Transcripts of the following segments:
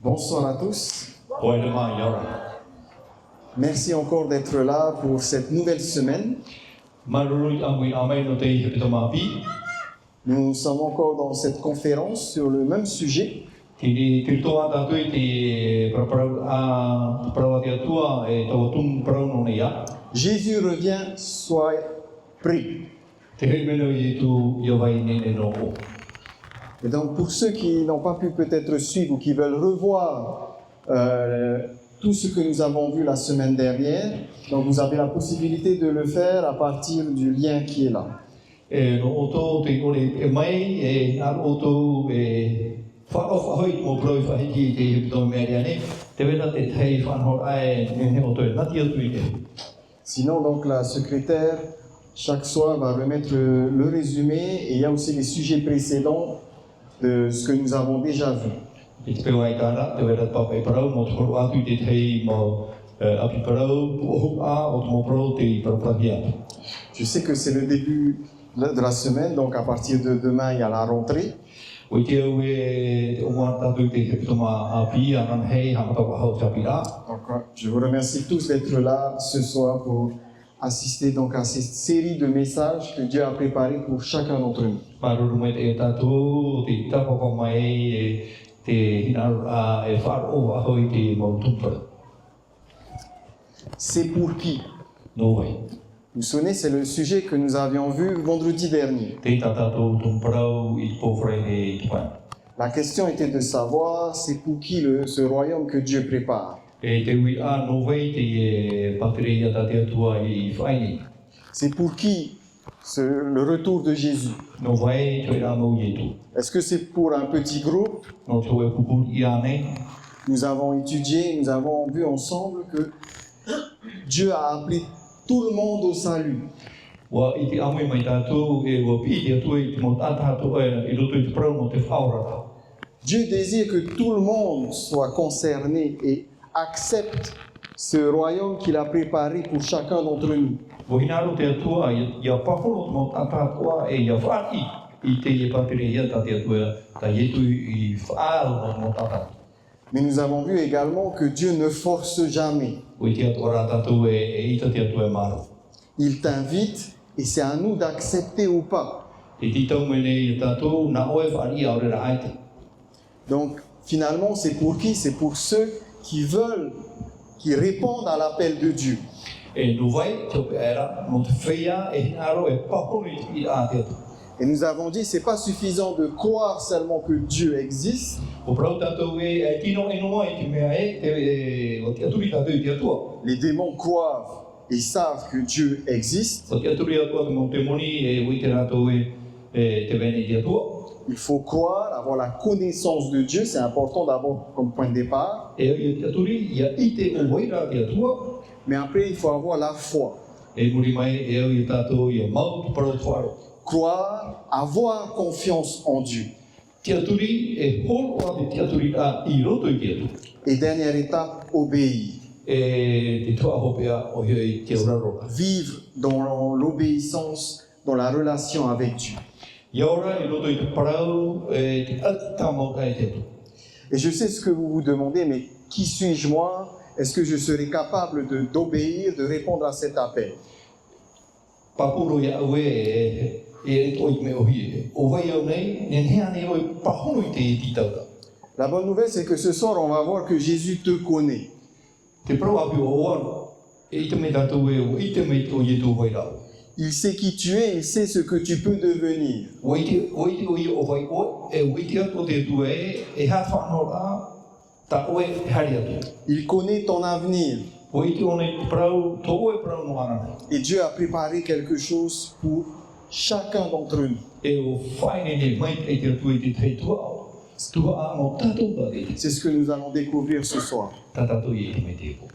Bonsoir à tous. Koe le mai ora. Merci encore d'être là pour cette nouvelle semaine. Marului amui amai no te hepito mapi. Nous sommes encore dans cette conférence sur le même sujet. Tini tirtoa tatui te prawa te atua e tawatum prauno ne ia. Jésus revient, sois prêts. Te hei meno i tu iowai nene no o. Et donc pour ceux qui n'ont pas pu peut-être suivre ou qui veulent revoir tout ce que nous avons vu la semaine dernière, donc vous avez la possibilité de le faire à partir du lien qui est là. E no oto te kore e mai e ar oto e whaofa mo proi whahiki te hepito meariane. Te wera te tei whanhor ae ne oto e nati atu i te. Sinon, donc, la secrétaire, chaque soir, va remettre le résumé et il y a aussi les sujets précédents de ce que nous avons déjà vu. I te pewa i kāra, te wera papai parau, mo te horo atu i te tei mo api parau, puohu a, o te mo parau te i paraprahi atu. Je sais que c'est le début de la semaine, donc à partir de demain, il y a la rentrée. O i te au e o mua tatu te hepitoma api, anan hei, hamatawa hau tapira. Donc, je vous remercie tous d'être là ce soir pour assister donc à cette série de messages que Dieu a préparés pour chacun d'entre nous. Maruru me te tatu, te tapapa mai e te hinaru a e wharo aho i te mau tumpara. C'est pour qui? No way. Vous vous souvenez, c'est le sujet que nous avions vu vendredi dernier. Te tatu tumparau i te pōwhare e te pai. La question était de savoir c'est pour qui ce royaume que Dieu prépare. E te ui a no way te e patere ia te atua i whaini. C'est pour qui le retour de Jésus? No way te ira mau i tu. Est-ce que c'est pour un petit groupe? No te e pupu i ane. Nous avons étudié, nous avons vu ensemble que Dieu a appelé tout le monde au salut. Wa i te amui mai tātou e wa pi te atua i te mo tātou i roto i te prau mo te whaorata. Dieu désire que tout le monde soit concerné et accepte ce royaume qu'il a préparé pour chacun d'entre nous. Wa hinaro te atua ia pahoro mo tātua e ia whaki i te e patere ia te atua ta ietu i whaaro mo tātou. Mais nous avons vu également que Dieu ne force jamais. O i te atua rā tātou e ita te atua e maro. Il t'invite et c'est à nous d'accepter ou pas. Te titau mene i tātou na oe whaari a ore ra aite. Donc finalement, c'est pour qui? C'est pour ceux qui veulent, qui répondent à l'appel de Dieu. E no vai te era mo te whaia e hinaro e pahoro i a te atua. Et nous avons dit, c'est pas suffisant de croire seulement que Dieu existe. O prau tātou e tino e noa i te mea o te aturi tātou i te atua. Les démons croient et savent que Dieu existe. O te aturi atua te mo te moni e ui te rātou te vene i te atua. Il faut croire, avoir la connaissance de Dieu, c'est important d'abord comme point de départ. E i te aturi ia i te o waira te atua. Mais après, il faut avoir la foi. E muri mai e au i tātou ia mau tu parau tuaro. Croire, avoir confiance en Dieu. Te aturi e horo a te aturi a i roto i te atua. Et dernière étape, obéir. E te tua hopea o hioi te aurarora. Vivre dans l'obéissance, dans la relation avec Dieu. Ia ora i roto i te parau e te ata mau kai te atua. Et je sais ce que vous vous demandez, mais qui suis-je moi? Est-ce que je serai capable d'obéir, de répondre à cet appel? Papuro ia aue e toi me ohi. O vai au nei, nen hea nei oi pahono i te titauta. La bonne nouvelle, c'est que ce soir, on va voir que Jésus te connaît. Te pro api o oano, e i te me tātou e o i te me to i tu vai rau. Il sait qui tu es, il sait ce que tu peux devenir. O i te oi o vai o, e o i te ato te tu e ha whanau a, ta oe hari atu. Il connaît ton avenir. O i te one prau, to oe prau no anana. Et Dieu a préparé quelque chose pour chacun d'entre nous. E o whaine ne mai e te atu i te tei tua au. Tua a mo tātou bade. C'est ce que nous allons découvrir ce soir. Ta tātou i te me te ko.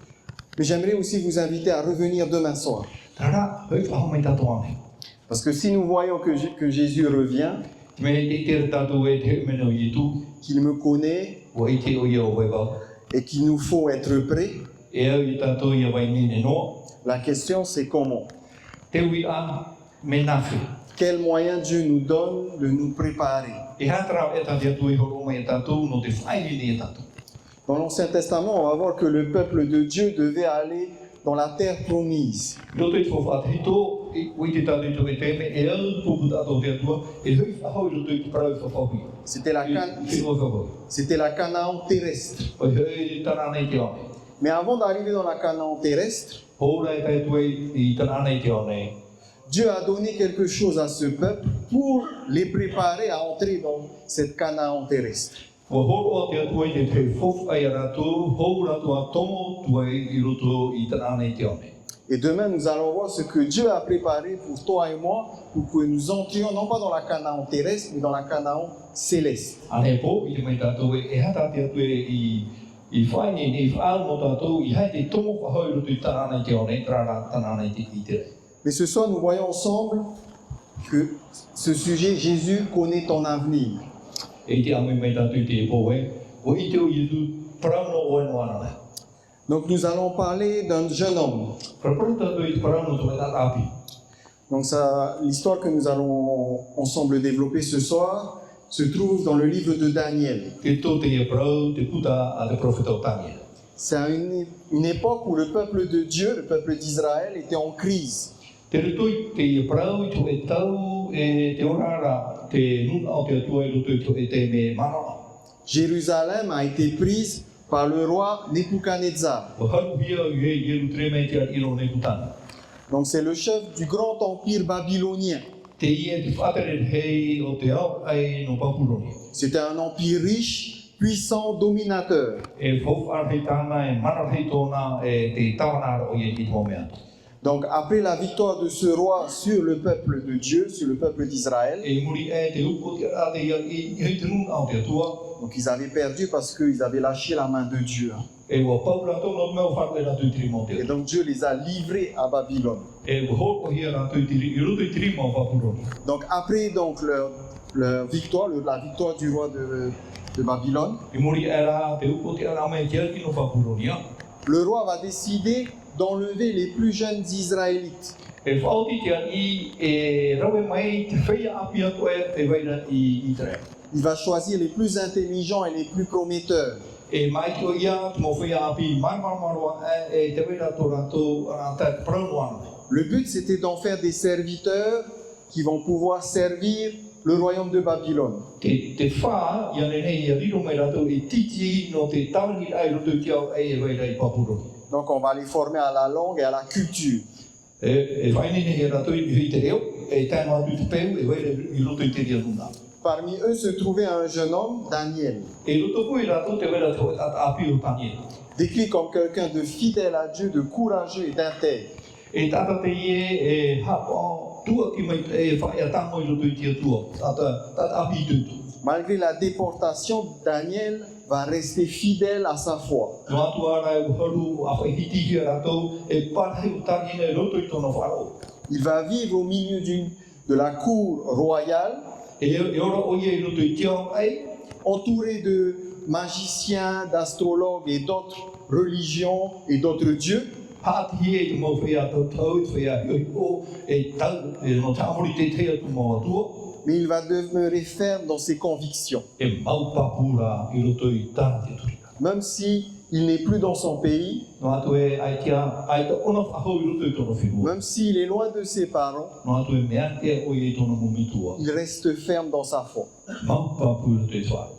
Mais j'aimerais aussi vous inviter à revenir demain soir. Tara, hoi whaho mai tātou ane. Parce que si nous voyons que Jésus revient, Me te tātou e te meno i tu, qu'il me connaît o i te o ia o vai wau. et qu'il nous faut être prêts, E au i tātou ia vai nene noa. la question c'est comment? Te ui a me nawhi. Quel moyen Dieu nous donne de nous préparer? E hātara e tātou e horo mai e tātou no te whaini ni e tātou. Dans l'Ancien Testament, on va voir que le peuple de Dieu devait aller dans la terre promise. Roto i whawhātito, i te tātou i te teme, e au pupu tātou te atua, e hui whahau roto i te parau whawhaui. C'était la, Te whawhaui. c'était la Canaan terrestre. Oi hei tāna nei te one. Mais avant d'arriver dans la Canaan terrestre, Hōra e tai tue i tāna nei te one. Dieu a donné quelque chose à ce peuple pour les préparer à entrer dans cette Canaan terrestre. Wa horo te atua i te whof ai rātou, hou rātou a tomo tue i roto i tāna nei te one. Et demain, nous allons voir ce que Dieu a préparé pour toi et moi, pour que nous entrions non pas dans la Canaan terrestre, mais dans la Canaan céleste. Ane po, i te mai tātou e hata te atua i whaini ni whaal mo tātou, i hai te tomo whahau roto i tāna nei te one, tāna nei te i te rei. Mais ce soir, nous voyons ensemble que ce sujet, Jésus connaît ton avenir. E te amui mai tātou i te poe, o i te o Iesu parauno o eno anana. Donc nous allons parler d'un jeune homme. Parapara tātou i te parauno tō e tāta api. Donc ça, l'histoire que nous allons ensemble développer ce soir se trouve dans le livre de Daniel. Te tō te ia parau, te puta a te profeta o Daniel. C'est à une époque où le peuple de Dieu, le peuple d'Israël, était en crise. Te ruto i te ia parau i tō e tau e te orara, te nuna o te atua i roto i tō e te me manana. Jérusalem a été prise par le roi Nebuchadnezzar. O haru hia i he Ieru treme te ar iro ne putana. Donc c'est le chef du grand empire babylonien. Te ia te whatere hei o te au ai no Papuroni. C'était un empire riche, puissant, dominateur. E whau arhei tāna e manarhei tōna e te tawanara o i te mōmea. Donc après la victoire de ce roi sur le peuple de Dieu, sur le peuple d'Israël, E muri e te upo te ate ia i hei te nuna o te atua. donc ils avaient perdu parce qu'ils avaient lâché la main de Dieu. E wa paura tōna mea wharu e rātou i tiri mō te Et atua. donc Dieu les a livrés à Babylone. E wa hoko hia rātou i tiri, i roto i tiri mō Papuroni. Donc après donc leur victoire, la victoire du roi de Babylone, I muri e rā te upo te ara me te aki no Papuroni. le roi va décider d'enlever les plus jeunes Israélites. E whaoti te ani e rawe mai te whaia api atu e waira i te rea. Il va choisir les plus intelligents et les plus prometteurs. E mai te o ia, te mō whaia api mai marmaroa e te waira tō rātou te paraunoana. Le but, c'était d'en faire des serviteurs qui vont pouvoir servir le royaume de Babylone. Te wha, ia nei ia riro mai rātou e titi no te tawangi ai roto te au e waira i Papuroni. Donc on va les former à la langue et à la culture. E whainene he rātou i te reo, e tēnā atu te peu, e waira i roto i te rea nuna. Parmi eux se trouvait un jeune homme, Daniel, E roto koe rātou te waira tō tata api o Daniel. décrit comme quelqu'un de fidèle à Dieu, de courageux et d'intègre. E tata te ie e hapa tua ki mai e whaia tango i roto i te atua, tata api i tūtu. Malgré la déportation, Daniel va rester fidèle à sa foi. No atu ara e uharu a whaihiti hia rātou e parhei o Daniel e roto i tōna wharo. Il va vivre au milieu de la cour royale, E ora o ia i roto i te au ai, entouré de magiciens, d'astrologues et d'autres religions et d'autres dieux. pāti e te mau whea tau tau, te whea hioi o, e tau, e no tāmori te te atu mau atua, Mais il va demeurer ferme dans ses convictions. e mau papura i roto i tāna te turika. Même si il n'est plus dans son pays, No atu e ai te ona whahau i roto i tōna whenua. même s'il est loin de ses parents, No atu e mea te o i tōna mumitua. il reste ferme dans sa foi. Mau papura te whare.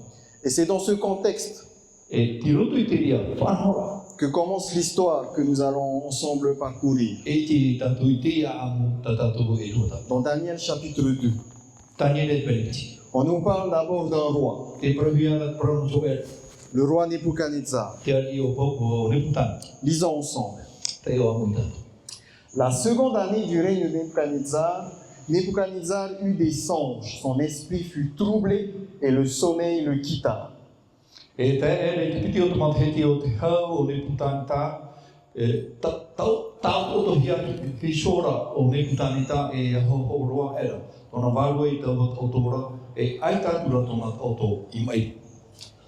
Et c'est dans ce contexte E ti roto i te ria whanhora, que commence l'histoire que nous allons ensemble parcourir. e te tātou i te ia amu tā tātou e rota. Dans Daniel chapitre 2, Daniel e pereti. on nous parle d'abord d'un roi, Te prahuia na praunu so e, le roi Nebuchadnezzar. te ari o paupo o neputani, Lisons ensemble. te o amu i tātou. La seconde année du règne de Nebuchadnezzar, Nebuchadnezzar eut des songes. Son esprit fut troublé et le sommeil le quitta. E te ere te piti o te matheti o te hau o neputani tā, tau toto hia ki shora o neputani tā e ho roa era. Tōna wārua i tau o tōra, e ai tātura tōna o i mai.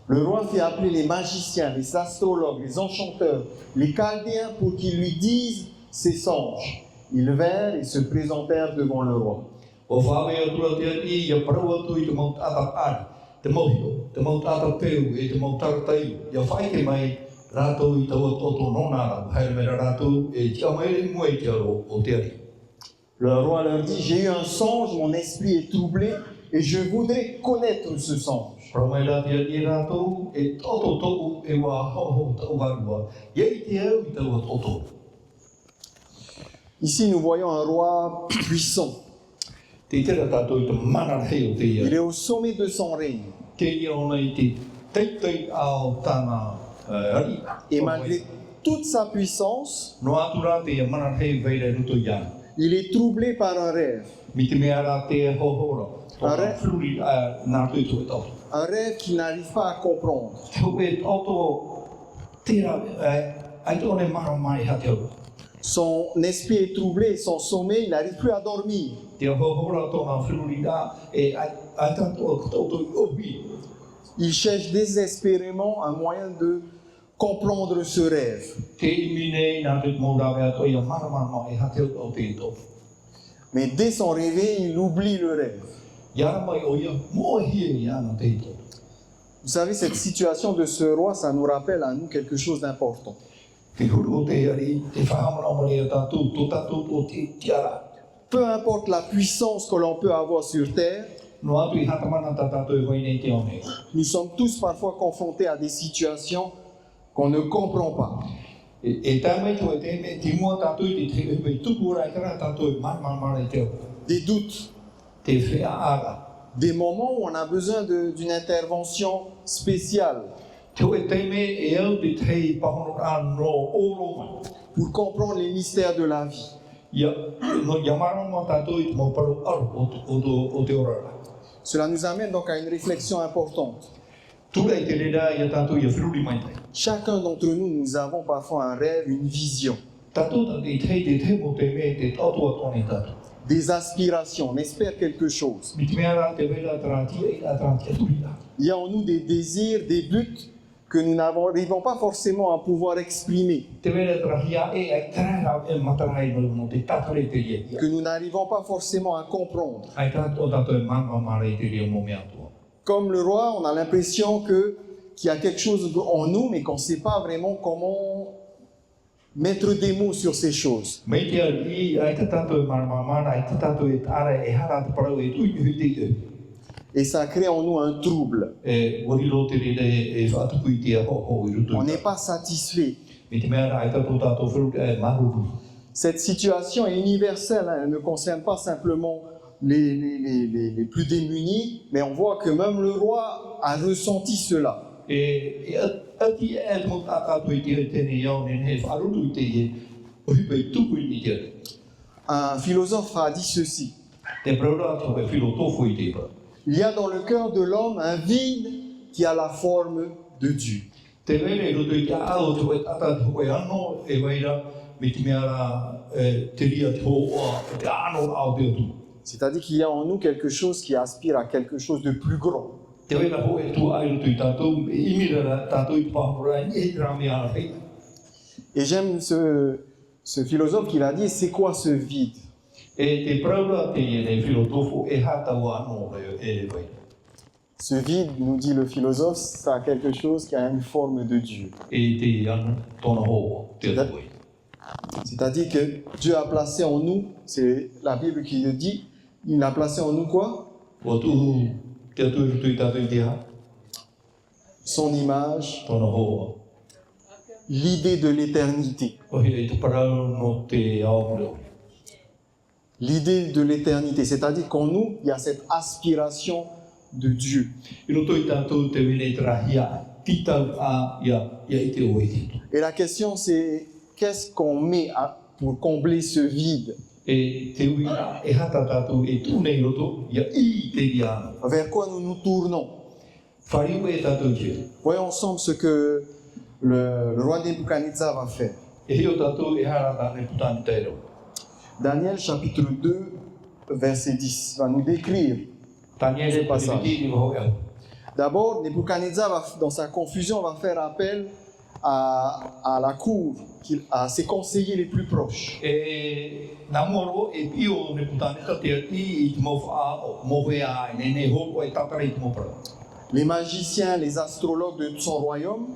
Le roi fit appeler les magiciens, les astrologues, les enchanteurs, les chaldéens pour qu'ils lui disent ses songes. Ils vinrent et se présentèrent devant le roi. O whawe atura te i ia parau atu i te mau tātak ari, te mohio. te mau tata peu e te mau taratai ia whai ke mai rātou I tau o nona haere mera rātou e tia mai mua I te aro o te ari. Le roi leur dit, j'ai eu un songe, mon esprit est troublé et je voudrais connaître ce songe. Parau mai rā te ari rātou e toto toku e wā hoho tau warua. Iei te au I tau o toto. Ici, nous voyons un roi puissant. Te tera tātou I te mana rei o te ia. Il est au sommet de son règne. Te ia ona I te teitei ao tāna ari. Et malgré toute sa puissance, No atu rā te ia mana rei veire ruto i ana. il est troublé par un rêve. Mi te mea rā te hohora. Are? Fluri nā tui tui tau. Un rêve qu'il n'arrive pas à comprendre. Tau e auto tera ai tō ne mara mai ha te au. Son esprit est troublé et son sommeil, il n'arrive plus à dormir. Te hohora tōna fluri rā ai tātou tautou I ohi. Il cherche désespérément un moyen de comprendre ce rêve. Te imi nei nā te mō rāwe ato ia mara mai ha te au te ito. Mais dès son réveil, il oublie le rêve. Iara mai o ia mō hie I ana te ito. Vous savez, cette situation de ce roi, ça nous rappelle à nous quelque chose d'important. Te huru o te ari, te whahamana o mani a tātou, tō tātou o te tiara. Peu importe la puissance que l'on peut avoir sur terre, No atu I hatamana tā tātou e wainei te one. nous sommes tous parfois confrontés à des situations qu'on ne comprend pas. E tā mai tō e te me ti mua tātou I te te me tupu ora I kara tātou I mara I te au. Des doutes, Te whea ara. des moments où on a besoin d'une intervention spéciale Tō e te me e au te tei pahono no oro mai. pour comprendre les mystères de la vie. Ia marama tātou I te mau paru aru o te orara. Cela nous amène donc à une réflexion importante. Tura I te rera ia tātou ia whiruri mai tai. Chacun d'entre nous, nous avons parfois un rêve, une vision, Tātou tā te te mo te me te tātou atone tātou. des aspirations, on espère quelque chose. Mi te mea rā te wera tāratia I rā tāratia turira. Il y a en nous des désirs, des buts que nous n'arrivons pas forcément à pouvoir exprimer, Te wera tarahia e ai tarara e matarai no te tātare te ria. que nous n'arrivons pas forcément à comprendre. Ai tātou e mara I te ria mo mea tua. Comme le roi, on a l'impression qu'il y a quelque chose en nous, mais qu'on ne sait pas vraiment comment mettre des mots sur ces choses. Mei te ari, ai tātou e mara, ai tātou e tāra e hara te parau e tui hui te e. Et ça crée en nous un trouble. E wariro te rere e whaatupu I te ho I rutu. On n'est pas satisfait. Mi te mea rā, ai tātou whiru e mahuru. Cette situation est universelle, hein, elle ne concerne pas simplement les plus démunis, mais on voit que même le roi a ressenti cela. E ati e te mo tātou I te tēne iau ne he wharutu I te e o hipe tupu I te e. Un philosophe a dit ceci: Te praura tō e whiro tōwhu I te ipa. il y a dans le cœur de l'homme un vide qui a la forme de Dieu. Te rere rutu I te ao tō e tata tō e ano e waira me te mea rā te ria tō oa te ano ao te atu. C'est-à-dire qu'il y a en nous quelque chose qui aspire à quelque chose de plus grand. Te wera ho e tō ai rutu I tātou, e imira rā tātou I pāhora e rā mea rā hei. Et j'aime ce philosophe qui va dire, c'est quoi ce vide? E te praura te e ne whiro tōwhu e hātaua ano e waira. Ce vide, nous dit le philosophe, ça a quelque chose qui a une forme de Dieu. E te ana tōna hoa te atu e. C'est-à-dire que Dieu a placé en nous, c'est la Bible qui le dit, il a placé en nous quoi? Wa tu te atu e rutu I tātou I te ha, Son image, tōna hoa. l'idée de l'éternité. O he te parau no te ao reo. L'idée de l'éternité, c'est-à-dire qu'en nous, il y a cette aspiration de Dieu. I roto I tātou te wene trahia, titau a ia I te o e tito. Et la question c'est, qu'est-ce qu'on met pour combler ce vide? E te uina e hata tātou e tūnei roto, ia I te ria. Vers quoi nous nous tournons? Whariu e tātou te. Voyons ensemble ce que le roi Nebuchadnezzar va faire. E heo tātou e harata ne putani teiro. Daniel chapitre 2, verset 10, va nous décrire. Taniele Ce passage. pasiviti ho e. D'abord, Nebuchadnezzar, dans sa confusion, va faire appel à la cour, à ses conseillers les plus proches. E nā moro e pio ne putani ka te I te mo wha mo whea e ne ho e tatare I te mo para. les magiciens, les astrologues de son royaume.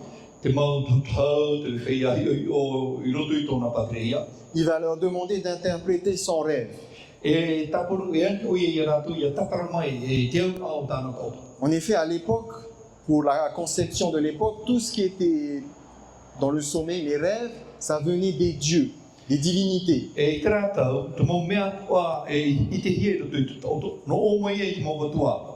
Te mau tau te whea o I roto I tōna patreia. Il va leur demander d'interpréter son rêve. E tapuru e an o I ratu I tatara mai e te au tāna koutou. En effet, à l'époque, pour la conception de l'époque, tout ce qui était dans le sommeil, les rêves, ça venait des dieux, des divinités. E te rātau, te mau mea ua e I te hie roto I te tauto, no o mai e te mau watua.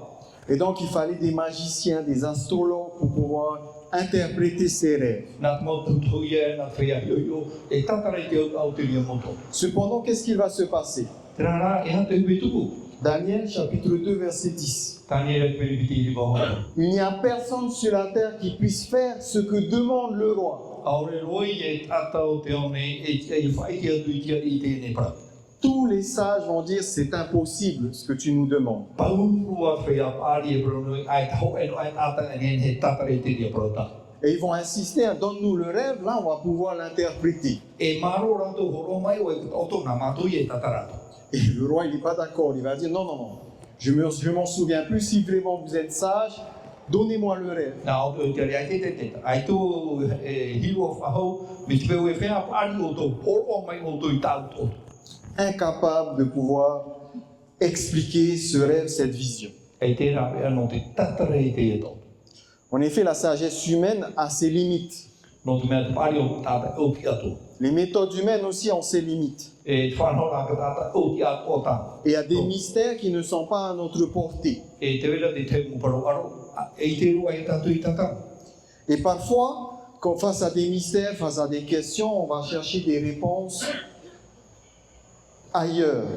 Et donc, il fallait des magiciens, des astrologues pour pouvoir interpréter ces rêves. Nā te mau tautou ia, nā te whea o e tatara I te au te ria moto. Cependant, qu'est-ce qu'il va se passer? Te rā e hante hui tuku. Daniel, chapitre 2, verset 10. Tānia e peripiti I riba hoa. Il n'y a personne sur la terre qui puisse faire ce que demande le roi. Aore roi e tatau te one e whaiti atu I tia I tēnei para. Tous les sages vont dire c'est impossible ce que tu nous demandes. Paurua whea pāri e bronu ai tau e no ai tata e ngen he tatara e te ria prota. Et ils vont insister, donne-nous le rêve, là on va pouvoir l'interpréter. E maro rato horo mai o e oto nā mātou e tatarato. Et le roi il n'est pas d'accord, il va dire non, non, non, je m'en souviens plus, si vraiment vous êtes sage, donnez-moi le rêve. Nā oto e te rea te te te. Ai tō hiru o whahau, me te peo e whea pāri o tō horo mai o tō I tāu tō. Incapable de pouvoir expliquer ce rêve, cette vision. E te rā ea no te tatara e te e tō. En effet, la sagesse humaine a ses limites. No te mea te pāri o tāta o ki ato. Les méthodes humaines aussi ont ses limites. E te whanau rā ka tāta o ki ato o tāna. Et il y a des mystères qui ne sont pas à notre portée. E te wera te te muparo aro, e te rua e tātou I tatara. Et parfois, quand face à des mystères, face à des questions, on va chercher des réponses ailleurs.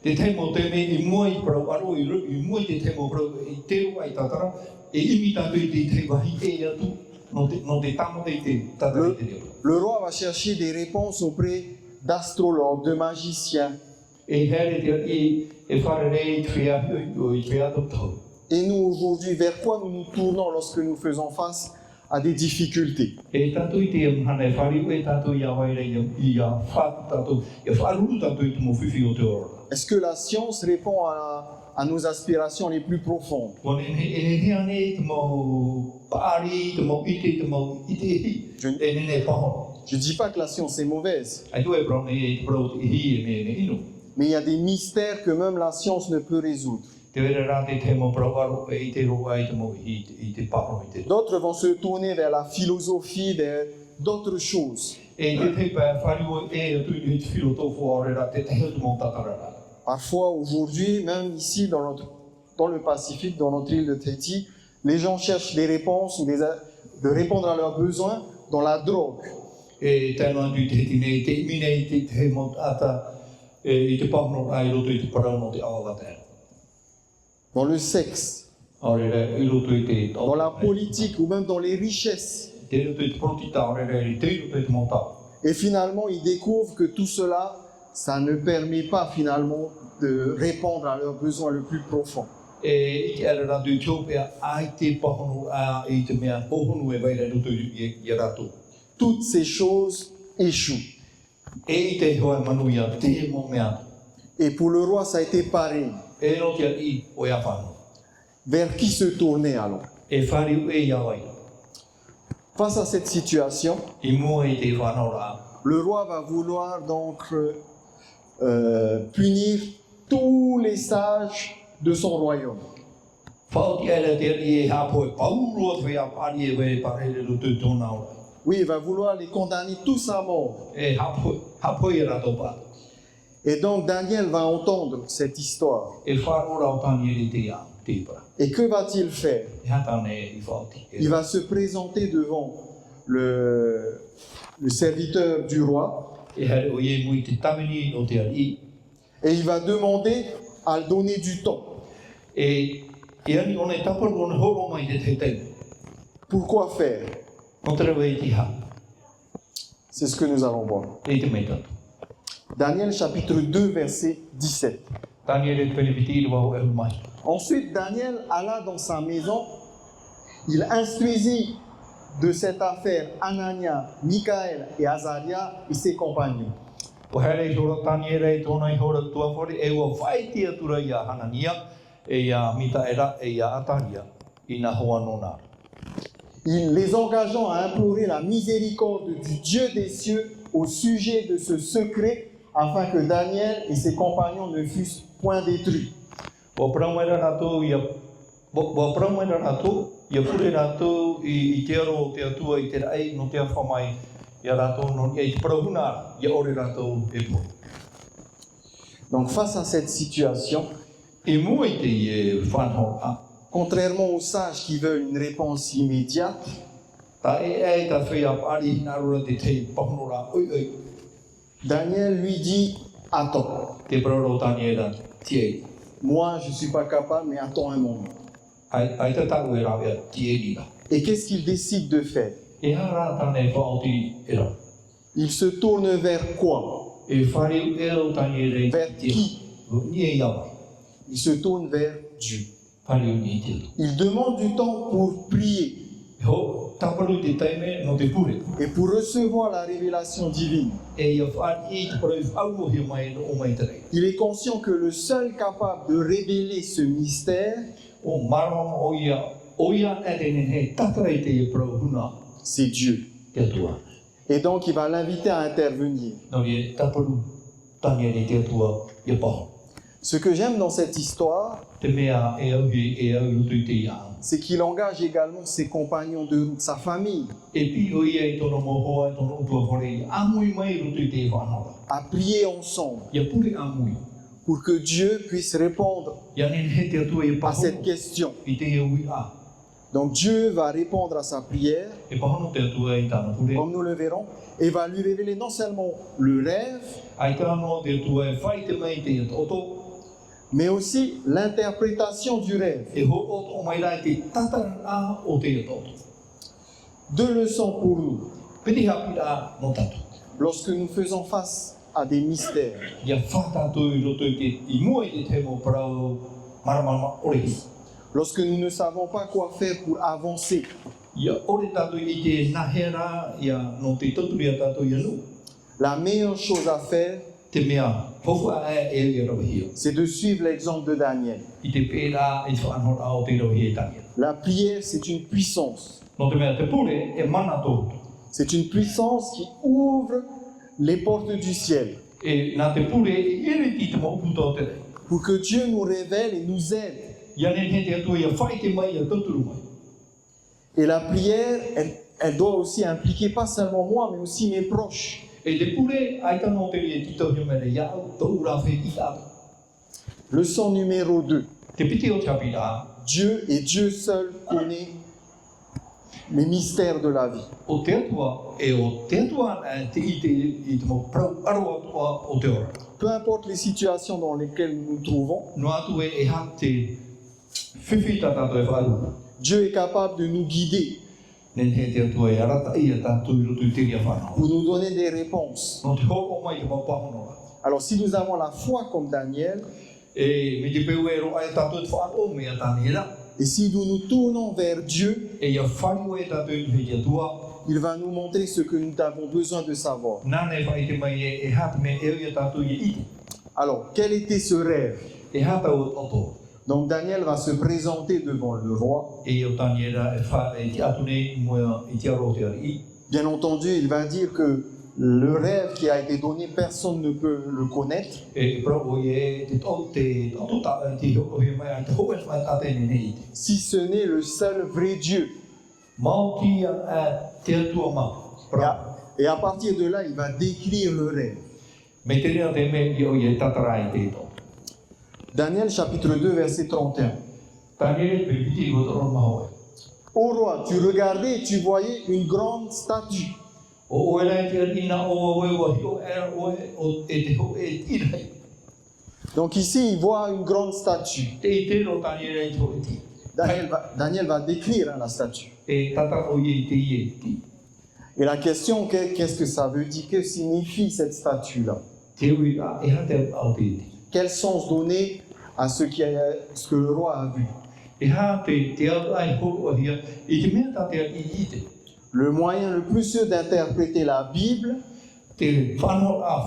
Te te mo te me I mua I parau aro, I mua I te mo parau I te rua I tatara, e imi tātou I te wahi e atu, no te tamo I te tatara I te reo. Le roi va chercher des réponses auprès d'astrologues, de magiciens. E here te e whare rei te whea o I te whea tau. Et nous, aujourd'hui, vers quoi nous nous tournons lorsque nous faisons face à des difficultés? E tātou I te mhana e whare e tātou I a waire I a whātu tātou, I a whaaruru tātou I te mo whiwhi o te ora. Est-ce que la science répond à nos aspirations les plus profondes? Ko e hea ne te mo pāri, te mo ite, te mo ite hi, e nene pahono. Je ne dis pas que la science est mauvaise, Ai tō e brau e te brau te hi e me ino. mais il y a des mystères que même la science ne peut résoudre. Te wera rā te mo brau aro e te roa I te mo I te pahono I te. D'autres vont se tourner vers la philosophie, vers d'autres choses. E te te pa whariwo e atu I te whiro tō whaore rā te te heu te mo tatara rā. Parfois, aujourd'hui, même ici dans le Pacifique, dans notre île de Tahiti, les gens cherchent des réponses ou de répondre à leurs besoins dans la drogue. E tēnā atu te heti nei, te imi nei te te mo ata I te pahono rā I roto I te parau no te awawata. Dans le sexe, Aore rā I roto I te dans la politique ou même dans les richesses. Te roto I te protita, aore rā I te roto I te mo tau. Et finalement, ils découvrent que tout cela, ça ne permet pas finalement de répondre à leurs besoins le plus profonds. E I te ara rā tu tōpea ai te pahono a I te mea pohonu e waira roto I rato. Toutes ces choses échouent. E I te hoa manu ia te mo mea. Et pour le roi, ça a été pareil. E no te I o ia whanu. Vers qui se tourner alors? E whariu e ia wai. Face à cette situation, I mua I te whanau rā. le roi va vouloir donc punir tous les sages de son royaume. Whauti ala te ari e hapo e pauro te whea pari e wei parere roto tōna ora. Oui, il va vouloir les condamner tous à mort. E hapo I rato pāta. Et donc Daniel va entendre cette histoire. E wharo rau tani eri te ia, te ipara. Et que va-t-il faire? E hatane I whauti. Il va se présenter devant le serviteur du roi E hare o ie mui te tamini o te ari. et il va demander à le donner du temps. E ani one taparu one horo mai te teitei. Pourquoi faire? No te rewa I te ha. C'est ce que nous allons voir. E te mei tatu. Daniel chapitre 2 verset 17. Tani ere te penipiti I waho e mai. Ensuite, Daniel alla dans sa maison, il instruisit de cette affaire Anania, Michaël et Azaria et ses compagnons. O here I hora tani ere I tōna I hora tua whore e ua whaiti atura I a Hanania, e a Mitaera, e a Ataria. ina hoanona. les engageant à implorer la miséricorde du Dieu des cieux au sujet de ce secret, afin que Daniel et ses compagnons ne fussent point détruits. Wa pramera rato ia wa pramera rato ia pure rato I te aro te atua I te rai no te whamai ia rato no ia te parahuna ia ore rato e po. Donc face à cette situation, E mua I te e whanho a. contrairement aux sages qui veulent une réponse immédiate, Ta e ta whea pari hina rura te te pahunora oi. Daniel lui dit « Attends, Te pararo Daniela tie. moi je ne suis pas capable, mais attends un moment. Ai ta taku e rawea tie ni la. » Et qu'est-ce qu'il décide de faire? E hara tane whaoti e ra. Il se tourne vers quoi? E whare e o Daniela Vers qui? Ni e iawa. Il se tourne vers Dieu. Whare o ni te. Il demande du temps pour prier Ho taparu te taime no te pure. et pour recevoir la révélation divine. E ia whaare I te parau au he mai no o mai te rei. Il est conscient que le seul capable de révéler ce mystère, O marama o ia e tenen he tatarei te e parau huna c'est Dieu. te atua. Et donc il va l'inviter à intervenir. No e taparu Daniela te atua ia paho. Ce que j'aime dans cette histoire, Te mea e au rutu I te ia. c'est qu'il engage également ses compagnons de route, sa famille, E pi o ia I tono mohoa e tono utua whare amui mai rutu I te whanara. à prier ensemble Ia pure amui. pour que Dieu puisse répondre Ia nen he te atua e à paho. cette question. I te ui a. Donc Dieu va répondre à sa prière, E pahono te atua I tāna pure. comme nous le verrons, et va lui révéler non seulement le rêve, Ai tāno te atua e whai te mai te oto. mais aussi l'interprétation du rêve. E ho o mai rai te tataran a o te oto. Deux leçons pour nous Piti hapi a no tatu. lorsque nous faisons face à des mystères. Ia whātātou I roto I te I mua I te temo parau maramarama orehi. Lorsque nous ne savons pas quoi faire pour avancer. Ia ore tātou I te nahera ia no te toturia tātou ia nu. La meilleure chose à faire, Te mea hofua e ia rawahia. c'est de suivre l'exemple de Daniel. I te pēra I te whanhora o te rawahia e tangia. La prière, c'est une puissance. No te mea te pure e mana tō. C'est une puissance qui ouvre les portes du ciel E nā te pure e ere ti te mauputa o te rei. pour que Dieu nous révèle et nous aide. Ia nen he te atua ia whai te mai ia toturu mai. Et la prière, elle doit aussi impliquer pas seulement moi, mais aussi mes proches. E te pure ai tano te e tito hiumere iau tō urawe I tātou. Leçon numéro 2. Te piti o te apira Dieu et Dieu seul connaît les mystères de la vie. o te atua e o te atua te I te mo prau aro atua o te ora. Peu importe les situations dans lesquelles nous nous trouvons, No atu e ha te whiwhi tātou e wharu. Dieu est capable de nous guider, Nen he te atua e arata I a tātou I roto I te ria whanau. pour nous donner des réponses. No te hoko mai te maupahono. Alors si nous avons la foi comme Daniel, E me te peu e roa e tātou te whaaro me a tāne era. et si nous nous tournons vers Dieu, E ia wharu e tātou I he atua. il va nous montrer ce que nous avons besoin de savoir. Nāne whai te mai e hata me e ia tātou I iti. Alors, quel était ce rêve? E hata o oto. Donc Daniel va se présenter devant le roi. E o tāniera e wha e te atu nei moa I te aro te ari. Bien entendu, il va dire que le rêve qui a été donné, personne ne peut le connaître. E bravo e te toto ta te hoko he mai ai te hoko e mai tate nei iti. Si ce n'est le seul vrai Dieu. Mauti a te atua mau. Et à partir de là, il va décrire le rêve. Me te rea te me I o e tatarai te to. Daniel chapitre 2, verset 31. Tāniere pe piti o toro maho e. Ô roi, tu regardais et tu voyais une grande statue. O oera te arina o oe wa hio era o e te ho e tirai. Donc ici, il voit une grande statue. Te I te ro tāniere te ho e ti. Daniel va décrire la statue. E tata o I te I e ti. Et la question, qu'est-ce que ça veut dire? Que signifie cette statue-là? Te ui a e hate au te iti. Quel sens donner à ce que le roi a vu? E ha te au ai hoko a hia I te mea tate I ite. Le moyen le plus sûr d'interpréter la Bible, Te whanau a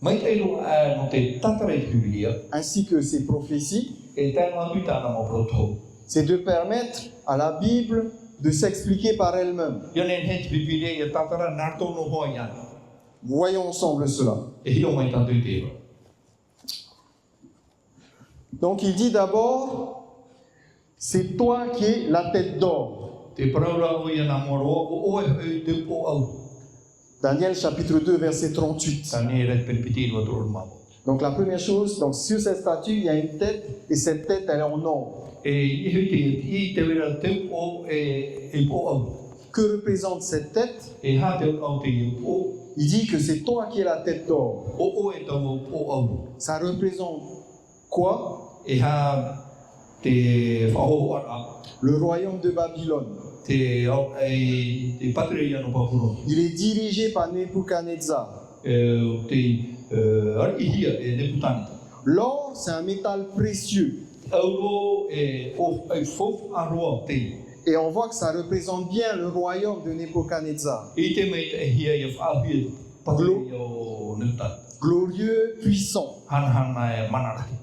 mai teiro no te tatare Biblia ainsi que ses prophéties, e tēnā atu tāna mo proto. c'est de permettre à la Bible de s'expliquer par elle-même. Yonen het Biblia ya tatara narto no ho yan. Voyons ensemble cela. E hi o mai tanto te. Donc il dit d'abord, c'est toi qui es la tête d'or. Te praura o ya na moro o e te po au. Daniel chapitre 2 verset 38. Tani ret perpiti lo tro ma. Donc la première chose, donc sur cette statue, il y a une tête et cette tête elle est en or. E i te vera te po e po au. Que représente cette tête? E ha te au te po Il dit que c'est toi qui es la tête d'or. o e tau po au. Ça représente quoi? E ha te whaho ara. Le royaume de Babylone. Te patria no papuro. Il est dirigé par Nebuchadnezzar. Arihia e Neputani. L'or, c'est un métal précieux. Auro e fof aroa te. Et on voit que ça représente bien le royaume de Nebuchadnezzar. I te mei te hia ia whaahia patria o Neputani. Glorieux, puissant. Hanhana e manaraki.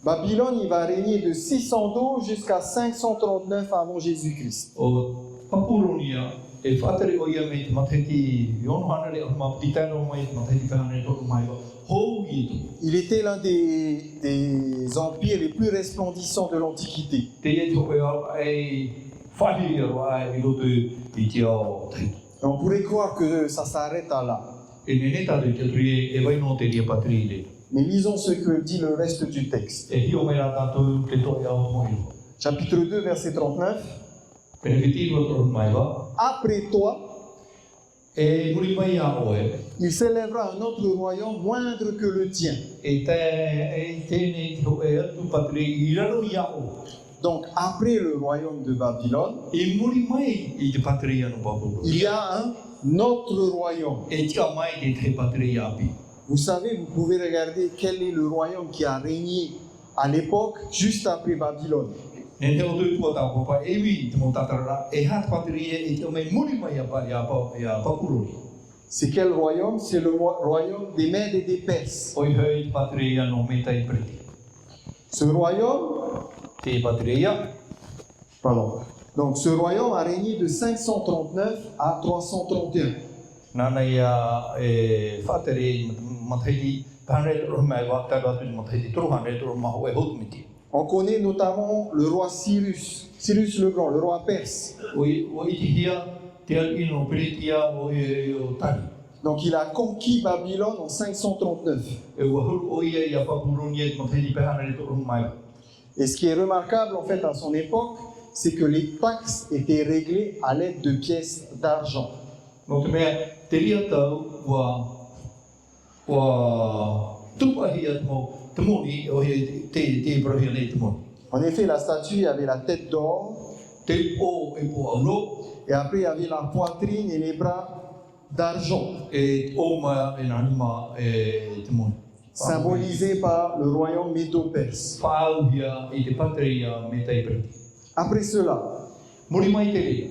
Babylone, il va régner de 612 jusqu'à 539 avant Jésus-Christ. O Papuronia e whaatare o ia mei te mateti ionohanare o mapitano mai te mateti kahane toku mai wa hou i tu. Il était l'un des empires les plus resplendissants de l'Antiquité. Te ia te hope au ai whahi roa i roto i te ao te. On pourrait croire que ça s'arrête à là. E nene tātou te aturi e vai no te ria patri le. Mais lisons ce que dit le reste du texte. E hio mea tātou te toi au moi. Chapitre 2, verset 39. Pene viti o toro mai wa. Après toi, E muri mai a oe. il s'élèvera un autre royaume moindre que le tien. E tēnei te ho e atu patri i raro i a o. Donc, après le royaume de Babylone, E muri mai i te patri anu papuro. il y a un autre royaume. E tika mai te patri a pi. Vous savez, vous pouvez regarder quel est le royaume qui a régné à l'époque juste après Babylone. Nene o tui tua tau papa e wi te mo tatara e hat patri e te o mei muri mai a pari a papuro. C'est quel royaume? C'est le royaume des Mèdes et des Perses. Oi hei te patri anu me tai priti. Ce royaume, Te patri a. pardon. Donc, ce royaume a régné de 539 à 331. Nana ia e whatere matahiti tāne toro mai wa tāwatu matahiti torohane toro maho e hotumiti. On connaît notamment le roi Cyrus, Cyrus le Grand, le roi perse. O iti hia te alino peritia o o tani. Donc, il a conquis Babylone en 539. E wahuru o ia papuronia matahiti pehane toro mai. Et ce qui est remarquable, en fait, à son époque, c'est que les taxes étaient réglées à l'aide de pièces d'argent. No te mea te ria tau wa tupahia te moni o te brahia nei te moni. En effet, la statue avait la tête d'or, Te po e po aulo et après, il y avait la poitrine et les bras d'argent, e o ma e nanima e te moni. symbolisés par le royaume médo-perse. Whaauhia i te patria me tai preti. Après cela, Muri mai te rea.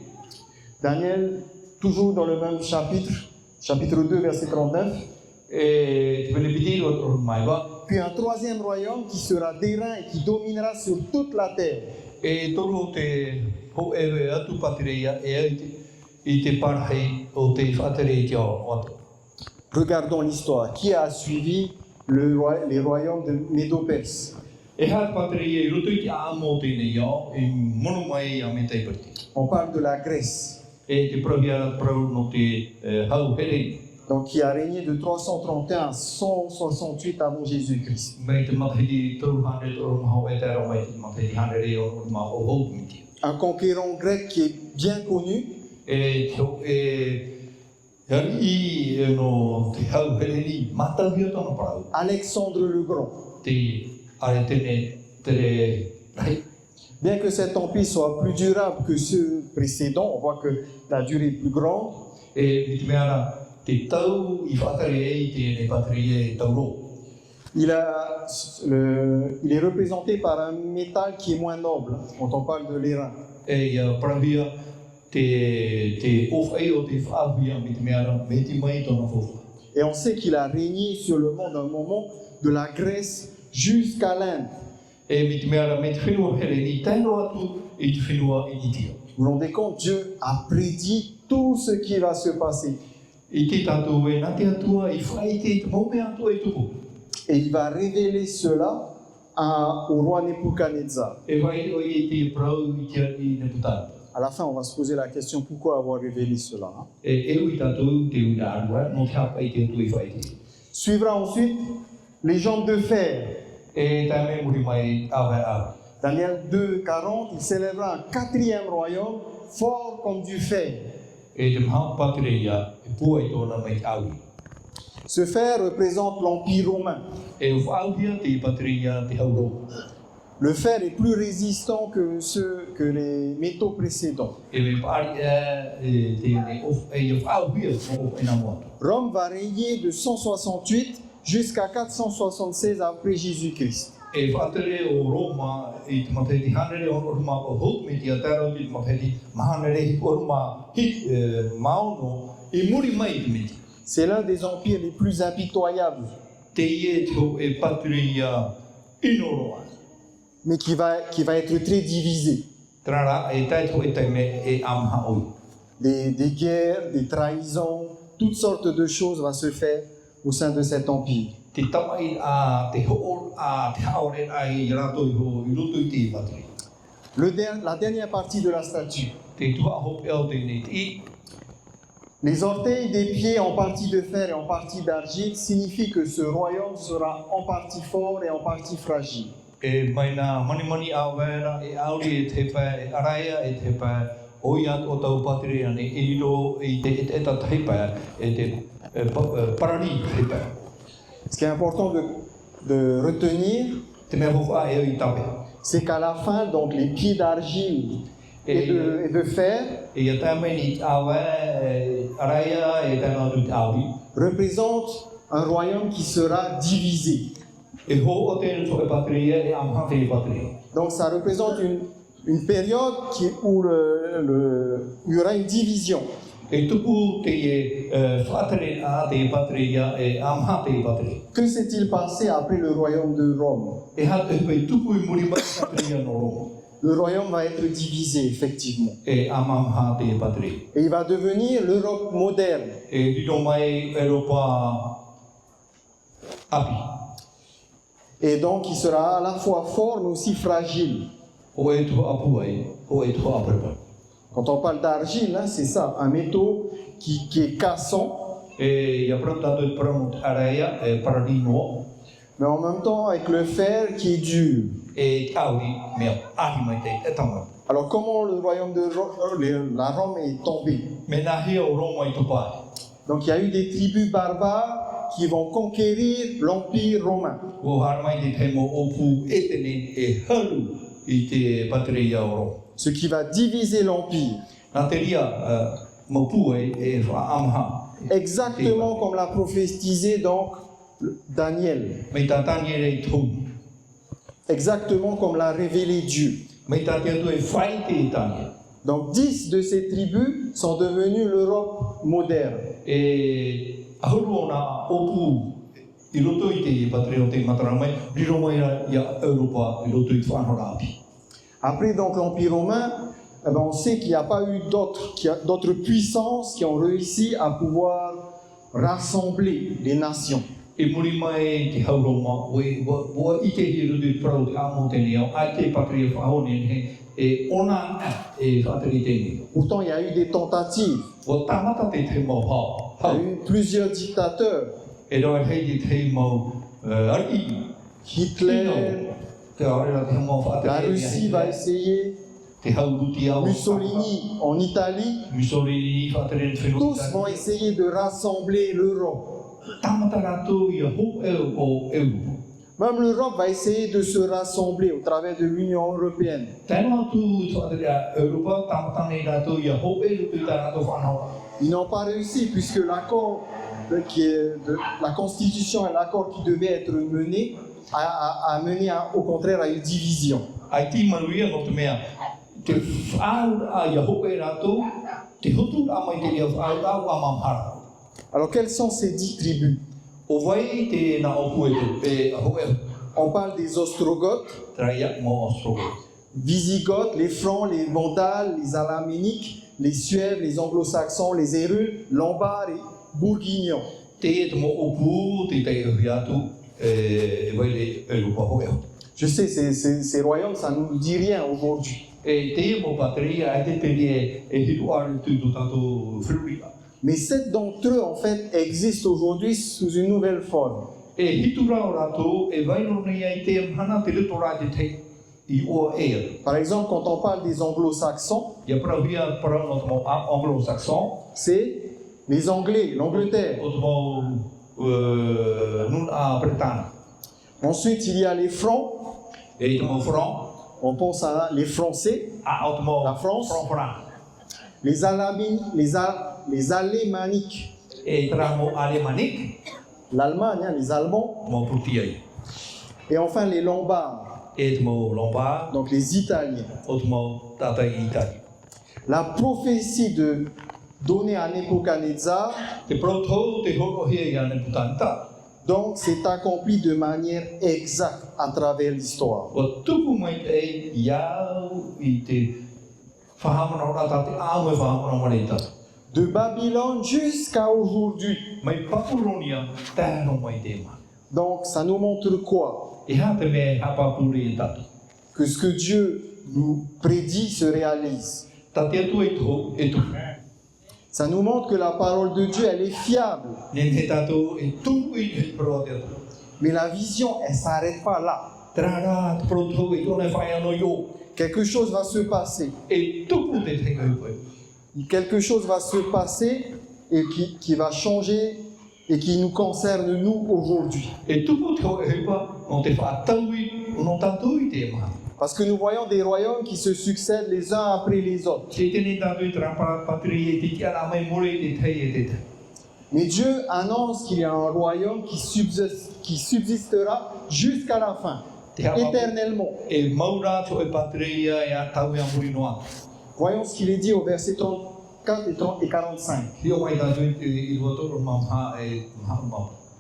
Daniel, toujours dans le même chapitre, chapitre 2, verset 39, E te penepiti o toro mai wa. puis un troisième royaume qui sera d'airain et qui dominera sur toute la terre. E toro te ho e atu patria e i te parhei o te whaatere te ao atu. Regardons l'histoire. Qui a suivi les royaumes de Médo-Perse? E hat patria i roto i te amo tēnei ao e mono mai a me tai preti. On parle de la Grèce, E te prohia prau no te hau herei. donc qui a régné de 331 à 168 avant Jésus-Christ. Mei te matahiti toruhane toro maho e tero mai te matahiti hanere o maho houtumiti. Un conquérant grec qui est bien connu, E Hari i no te hau hereni matahia tono prau. Alexandre le Grand. Te are tene tere rai. Bien que cet empire soit plus durable que ceux précédents, on voit que la durée est plus grande, E mi te meara te tau I whaatare e te ne patrie tauro. il est représenté par un métal qui est moins noble, quand on parle de l'airain. E ia pravia te ofei o te whaavia mi te meara me te mai tona fofa. Et on sait qu'il a régné sur le monde à un moment de la Grèce jusqu'à l'Inde. E mi te meara me te whenua hereni taino atu i te whenua i Itia. Vous vous rendez compte, Dieu a prédit tout ce qui va se passer. I te tātou e nā te atua, i whai te maume atua e tuku. Et il va révéler cela au roi Nebuchadnezzar. E whai o i te prau i tia i Neputana. À la fin, on va se poser la question, pourquoi avoir révélé cela, hein? E ui tātou te ui nā arua, no te hapa i te atua i whai te. Suivra ensuite les jambes de fer. E tā me muri mai awa awa. Daniel 2:40, il s'élèvera un quatrième royaume, fort comme du fer. E te maha patire ia, e pua i tōna mai awi. Ce fer représente l'Empire romain. E whaauhia te patire ia te hauro. Le fer est plus résistant que les métaux précédents. E me pāri e te whaauhia o e nā mua. Rome va régner de 168 jusqu'à 476 après Jésus-Christ. E whatere o Roma i te mawheti hanere o Roma o hot me tia taro i te mawheti mahanere o Roma hit maono i muri mai i te meti. C'est l'un des empires les plus impitoyables, Te ie te ho e paturi ia inoroa. mais qui va être très divisé. Trara e tai te e me e amha oi. Des guerres, des trahisons, toutes sortes de choses vont se faire au sein de cet empire. Te tamai a te hoor a te haore ai i rato i ho i roto i te paturi. La dernière partie de la statue. Te tuha hop eo te ne te i. Les orteils des pieds en partie de fer et en partie d'argile signifient que ce royaume sera en partie fort et en partie fragile. E mai nā mani a wera e auri e te pai, e araia e te pai, o ia o tau patiri ane e riro i te eta te pai, e te parani te pai. Ce qui est important de retenir, Te mea hofa e o i tape. c'est qu'à la fin, donc les pieds d'argile et de fer E ia tā mai ni a wera, araia e tā ngā te auri. représentent un royaume qui sera divisé. E ho o tēnā tō e patiri e amha te patiri. Donc ça représente une période où il y aura une division. E tupu te e whatere a te patiri e amha te patiri. Que s'est-il passé après le royaume de Rome? E hata e tupu i muri mai patiri no Roma. Le royaume va être divisé, effectivement. E amha te patiri. Et il va devenir l'Europe moderne. E riro mai Europa api. Et donc il sera à la fois fort mais aussi fragile. O e tuha apu ai, o e tuha aprepa. Quand on parle d'argile, hein, c'est ça, un métaux qui est cassant, E ia prata to pramut araia e paradino mais en même temps avec le fer qui est dur. e auri mea ahi mai te e tanga. Alors comment le royaume de la Rome est tombé? Me nā hea o Roma i tupai. Donc il y a eu des tribus barbares qui vont conquérir l'Empire romain. O haramai te te mo opu e tene e haru i te patere ia o Roma. Ce qui va diviser l'Empire. Nā te ria mo pu e whaamha. Exactement comme l'a prophétisé donc Daniel. Me tā tangi rei tau. Exactement comme l'a révélé Dieu. Me tā te atu e whai te tangi. Donc 10 de ces tribus sont devenues l'Europe moderne. E ahuru o nā opu i roto i te patere o te matara mai, riro mai ia Europa i roto i te whanhora api. Après donc l'Empire romain, eh ben, on sait qu'il n'y a pas eu d'autres puissances qui ont réussi à pouvoir rassembler les nations. E muri mai te hauroma, wa i te hiru te parau te amo tēne au, ai te patria whahone e ona e whateri tēne. Pourtant, il y a eu des tentatives. Wa tamata te te mau hao. Il y a eu plusieurs dictateurs. E roi hei te mau ari. Hitler, Te aurera te mau whateri. la Russie va essayer, Te hauruti au. Mussolini en Italie. Mussolini whateri te whenua. Tous vont essayer de rassembler l'Europe. Tamata rato ia ho o Europa. Même l'Europe va essayer de se rassembler au travers de l'Union européenne. Tēnā tu whateri a Europa, tamata nei rato ia ho i tā rato whanau. Ils n'ont pas réussi puisque l'accord la Constitution et l'accord qui devait être mené a mené au contraire à une division. Ai ti manuia no te mea, te whaau a ia ho rato, te hutu a mai te ia whaau a mamhara. Alors quelles sont ces 10 tribus? O vai te na opu e ho On parle des Ostrogoths, traia mo Ostrogoth. Wisigoths, les Francs, les Vandales, les Alaméniques, les Suèves, les Anglo-Saxons, les Hérules, Lombards et Bourguignons. Je sais, ces royaumes, ça ne nous dit rien aujourd'hui. Mais 7 d'entre eux, en fait, existent aujourd'hui sous une nouvelle forme. Par exemple, quand on parle des anglo-saxons, c'est les Anglais, l'Angleterre. Ensuite, il y a les Francs. On pense à les Français, la France. Les Alémaniques. L'Allemagne, hein, les Allemands. Et enfin les Lombards. Donc les Italiens. La prophétie donnée à Nebuchadnezzar donc s'est accomplie de manière exacte à travers l'histoire. De Babylone jusqu'à aujourd'hui. Donc ça nous montre quoi? Que ce que Dieu nous prédit se réalise. Ça nous montre que la parole de Dieu, elle est fiable. Mais la vision, elle ne s'arrête pas là. Quelque chose va se passer. Quelque chose va se passer et qui va changer et qui nous concerne nous aujourd'hui. Parce que nous voyons des royaumes qui se succèdent les uns après les autres. Mais Dieu annonce qu'il y a un royaume qui subsistera jusqu'à la fin, éternellement. Voyons ce qu'il est dit au verset 34 et 45.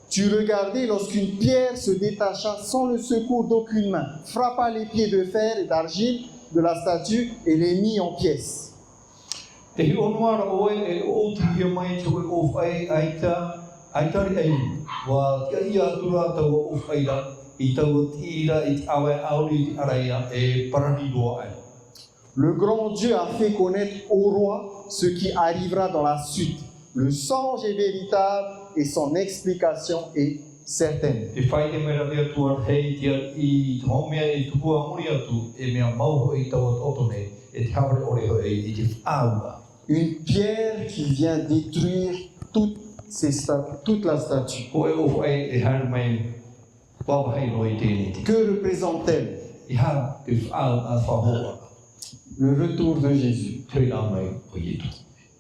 Tu regardais lorsqu'une pierre se détacha sans le secours d'aucune main, frappa les pieds de fer et d'argile de la statue et les mit en pièces. Le grand Dieu a fait connaître au roi ce qui arrivera dans la suite. Le songe est véritable et son explication est certaine. Une pierre qui vient détruire toute la statue. Que représente-t-elle? Le retour de Jésus.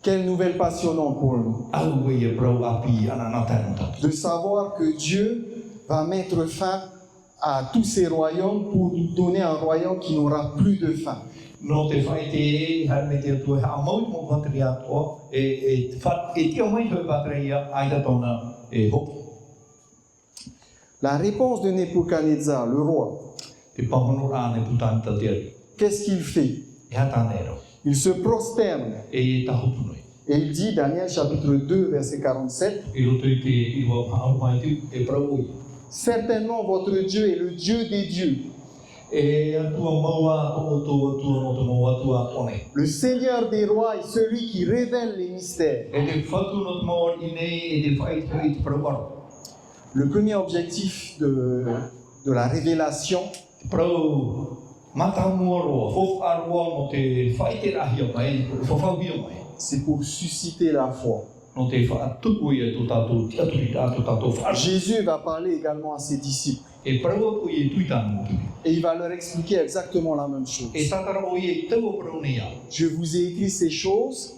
Quelle nouvelle passionnante pour nous. De savoir que Dieu va mettre fin à tous ces royaumes pour nous donner un royaume qui n'aura plus de fin. La réponse de Nebuchadnezzar, le roi, qu'est-ce qu'il fait? Il se prosterne. Et il dit, Daniel chapitre 2, verset 47, certainement votre Dieu est le Dieu des dieux. Le Seigneur des rois est celui qui révèle les mystères. Le premier objectif de la révélation, c'est pour susciter la foi. Jésus va parler également à ses disciples. Et il va leur expliquer exactement la même chose. Je vous ai écrit ces choses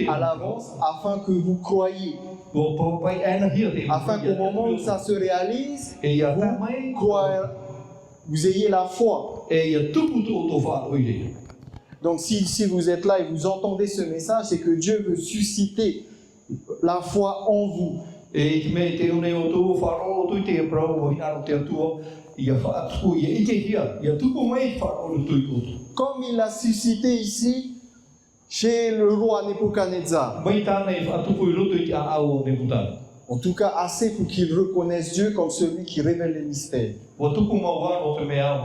à l'avance afin que vous croyiez. Afin qu'au moment où ça se réalise, vous ayez la foi. Donc si vous êtes là et vous entendez ce message, c'est que Dieu veut susciter la foi en vous. ia whaatu ia ite hia, ia tupu mai whaoro tui oto. Comme il l'a suscité ici chez le roi Nebuchadnezzar. Mai tāna i whaatupu i roto i te aao o Nebutana. En tout cas, assez pour qu'il reconnaisse Dieu comme celui qui révèle les mystères. Wa tupu mawano o te mea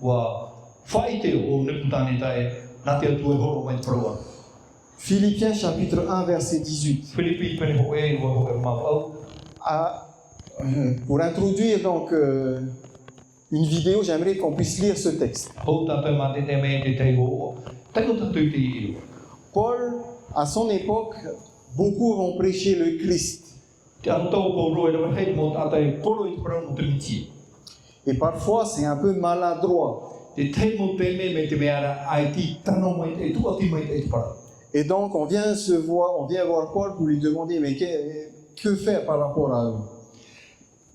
wa whaite o Nebutana tae, nā te atu e horo mai praua. Philippiens chapitre 1 verset 18. Filipi pene ho e wa ho e mawau. Pour introduire donc une vidéo, j'aimerais qu'on puisse lire ce texte. Hou tātou mā te te mea te te ho. Taiko tātou i te iru. Paul, à son époque, beaucoup vont prêcher le Christ. Te anu tau ko roe rawa hei mō tātou e koro i te parau mo te miti. Et parfois, c'est un peu maladroit. Te te mō te me te mea ra ai ti tano mai te tuati mai te parau. Et donc, on vient voir Paul pour lui demander, mais que faire par rapport à eux?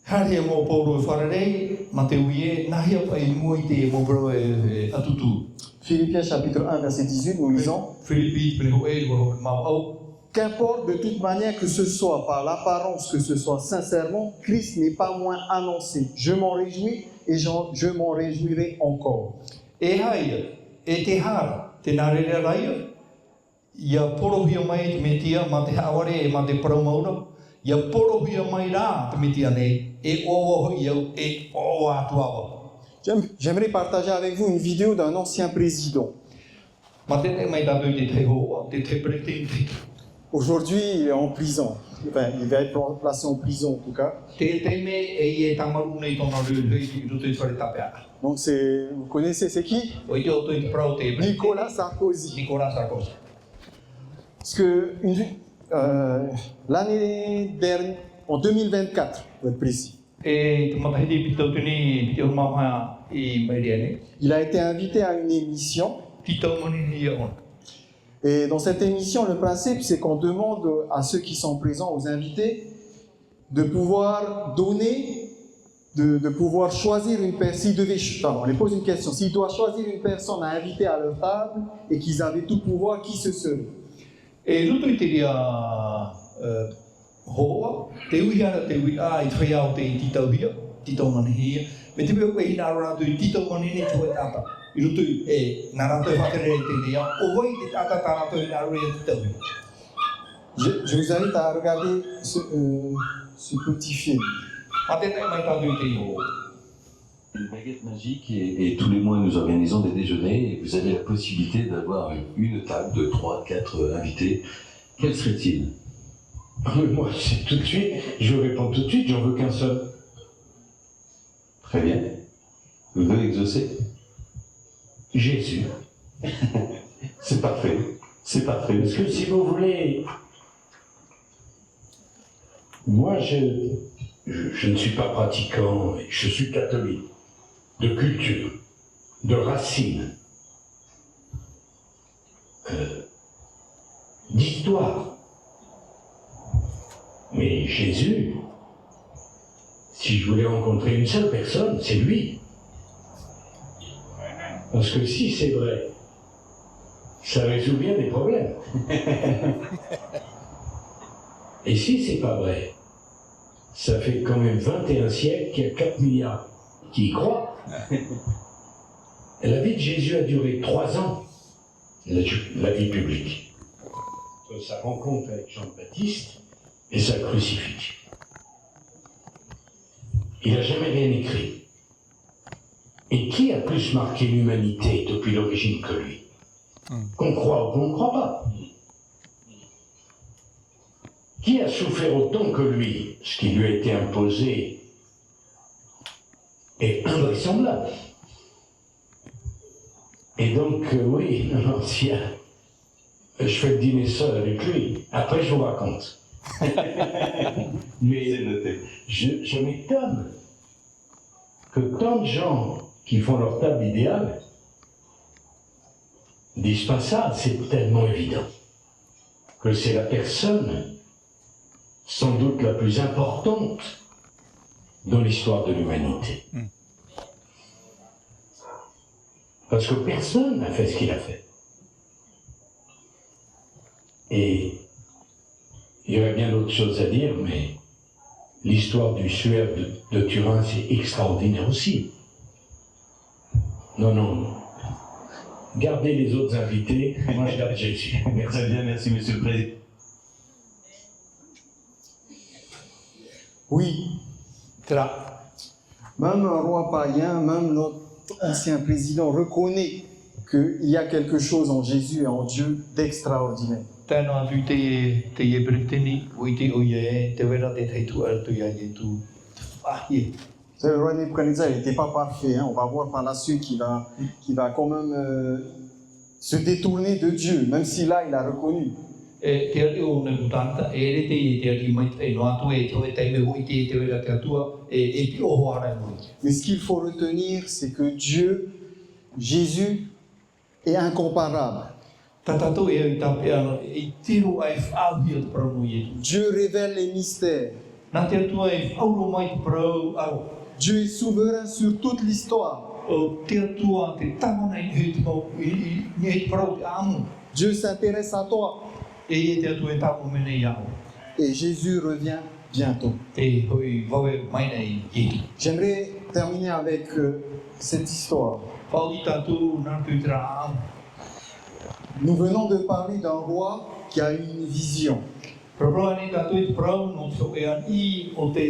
Hare mō Paulo e wharerei, ma te uie, nahia pai mui te mō bro e atutu. Philippiens chapitre 1 verset 18, nous lisons. Filipi pene ho e wa ho e mawau. Qu'importe de toute manière que ce soit par l'apparence, que ce soit sincèrement, Christ n'est pas moins annoncé. Je m'en réjouis et je m'en réjouirai encore. E haia, e te hara, te nārere raia, ia porohia mai te metia ma te haware e ma te paraumaura, ia porohia mai rā te metia nei, e owo iau, e owo atu awa. J'aimerais partager avec vous une vidéo d'un ancien président. Ma te te mai tātou i te te hoa, te te pretenti. Aujourd'hui, il est en prison. Enfin, il va être placé en prison en tout cas. Te te me e i e tamaru nei tōna rui i roto i whare tapea. Donc vous connaissez c'est qui? O i te oto i te parau te Nicolas Sarkozy. Nicolas Sarkozy. Parce que l'année dernière, en 2024, pour être précis, E te matahiti pitau tuni piti o maha i Mairiane. il a été invité à une émission. Titau manini ia on. Et dans cette émission, le principe, c'est qu'on demande à ceux qui sont présents, aux invités, de pouvoir donner, de pouvoir choisir une personne. On les pose une question. S'ils doivent choisir une personne à inviter à leur table et qu'ils avaient tout pouvoir, qui ce serait? E ruto i te ria hoa, te uihara te uia i te whaiao te titau hia, titau manihia, me te peo koe hina rātu i titau manini tue tata. I ruto e nā rātu e whakere te ria, o wai te tata tā rātu i nā rui e titau hia. Je vous invite à regarder ce petit film. Ma tēnei mai tātu i te iho. Une baguette magique et tous les mois nous organisons des déjeuners et vous avez la possibilité d'avoir une table de 3, 4 invités. Quel serait-il? Moi, c'est tout de suite, je réponds tout de suite, j'en veux qu'un seul. Très bien. Vœu exaucé? Jésus. C'est parfait. C'est parfait. Parce que si vous voulez, moi je ne suis pas pratiquant, je suis catholique, de culture, de racines, d'histoire. Mais Jésus, si je voulais rencontrer une seule personne, c'est lui. Parce que si c'est vrai, ça résout bien des problèmes. Et si c'est pas vrai, ça fait quand même 21 siècles qu'il y a 4 milliards qui y croient. La vie de Jésus a duré 3 ans, la vie publique. Entre sa rencontre avec Jean-Baptiste et sa crucifixion. Il n'a jamais rien écrit. Et qui a plus marqué l'humanité depuis l'origine que lui? Qu'on croit ou qu'on ne croit pas. Qui a souffert autant que lui? Ce qui lui a été imposé est invraisemblable. Et donc, oui, non, tiens, je fais le dîner seul avec lui. Après, je vous raconte. Mais je m'étonne que tant de gens qui font leur table idéale disent pas ça, c'est tellement évident que c'est la personne sans doute la plus importante dans l'histoire de l'humanité. Parce que personne n'a fait ce qu'il a fait. Et il y aurait bien d'autres choses à dire, mais l'histoire du suaire de Turin, c'est extraordinaire aussi. Non. Gardez les autres invités, moi je garde Jésus. Très bien, merci Monsieur le Président. Oui, Tera, même un roi païen, même notre ancien président reconnaît qu'il y a quelque chose en Jésus et en Dieu d'extraordinaire. tēnā atu te Britini, o i te oie, te wera te teitu aratu ia i tu whahie. C'est le roi Nebuchadnezzar, il n'était pas parfait. Hein. On va voir par la suite qu'il va quand même se détourner de Dieu, même si là, il a reconnu. E te ari o nei mutanta, e re te ari mai te no atu e te teime o i te wera te atua, e pi oho ara mo. Mais ce qu'il faut retenir, c'est que Dieu, Jésus, est incomparable. Tatato e i tape ana, e tiro ai whaahi o te parano i e. Dieu révèle les mystères. Nā te atua e whauro mai te parau aro. Dieu est souverain sur toute l'histoire. O te atua te tamana i hui te mau, i te parau te amu. Dieu s'intéresse à toi. E te atua e tamu mene i ao. Et Jésus revient bientôt. E hoi wawe mai nei i. J'aimerais terminer avec cette histoire. Whao i tātou nā tu te rā amu. Nous venons de parler d'un roi qui a eu une vision. Proproa ni tātou i te parau no te o e an i o te